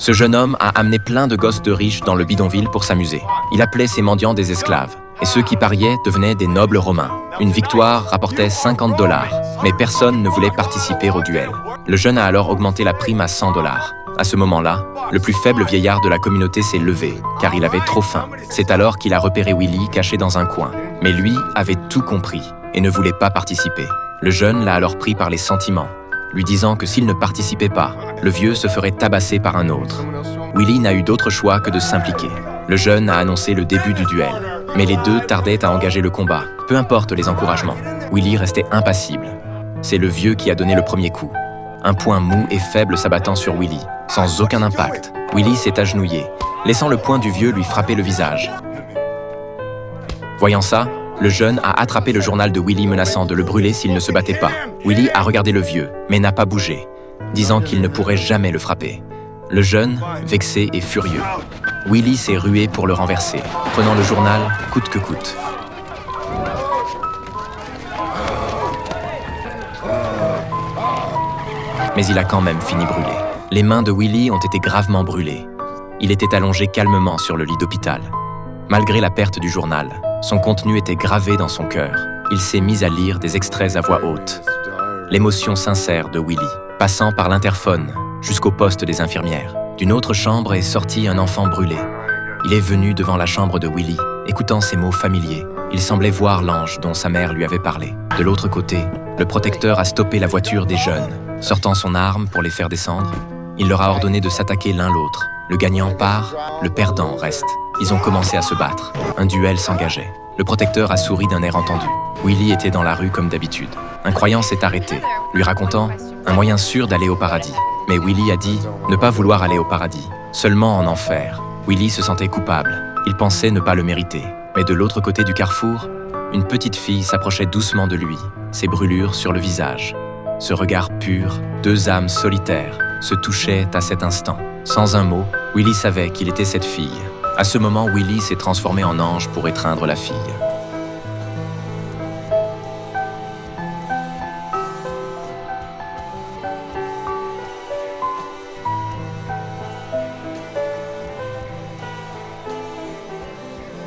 Ce jeune homme a amené plein de gosses de riches dans le bidonville pour s'amuser. Il appelait ses mendiants des esclaves. Et ceux qui pariaient devenaient des nobles romains. Une victoire rapportait 50 $, mais personne ne voulait participer au duel. Le jeune a alors augmenté la prime à 100 $. À ce moment-là, le plus faible vieillard de la communauté s'est levé, car il avait trop faim. C'est alors qu'il a repéré Willy caché dans un coin. Mais lui avait tout compris et ne voulait pas participer. Le jeune l'a alors pris par les sentiments, lui disant que s'il ne participait pas, le vieux se ferait tabasser par un autre. Willy n'a eu d'autre choix que de s'impliquer. Le jeune a annoncé le début du duel. Mais les deux tardaient à engager le combat, peu importe les encouragements. Willy restait impassible. C'est le vieux qui a donné le premier coup. Un poing mou et faible s'abattant sur Willy, sans aucun impact. Willy s'est agenouillé, laissant le poing du vieux lui frapper le visage. Voyant ça, le jeune a attrapé le journal de Willy menaçant de le brûler s'il ne se battait pas. Willy a regardé le vieux, mais n'a pas bougé, disant qu'il ne pourrait jamais le frapper. Le jeune, vexé et furieux, Willy s'est rué pour le renverser, prenant le journal coûte que coûte. Mais il a quand même fini brûlé. Les mains de Willy ont été gravement brûlées. Il était allongé calmement sur le lit d'hôpital. Malgré la perte du journal, son contenu était gravé dans son cœur. Il s'est mis à lire des extraits à voix haute. L'émotion sincère de Willy, passant par l'interphone jusqu'au poste des infirmières. D'une autre chambre est sorti un enfant brûlé. Il est venu devant la chambre de Willy, écoutant ses mots familiers. Il semblait voir l'ange dont sa mère lui avait parlé. De l'autre côté, le protecteur a stoppé la voiture des jeunes. Sortant son arme pour les faire descendre, il leur a ordonné de s'attaquer l'un l'autre. Le gagnant part, le perdant reste. Ils ont commencé à se battre. Un duel s'engageait. Le protecteur a souri d'un air entendu. Willy était dans la rue comme d'habitude. Un croyant s'est arrêté, lui racontant un moyen sûr d'aller au paradis. Mais Willy a dit ne pas vouloir aller au paradis, seulement en enfer. Willy se sentait coupable. Il pensait ne pas le mériter. Mais de l'autre côté du carrefour, une petite fille s'approchait doucement de lui, ses brûlures sur le visage. Ce regard pur, deux âmes solitaires, se touchaient à cet instant. Sans un mot, Willy savait qu'il était cette fille. À ce moment, Willy s'est transformé en ange pour étreindre la fille.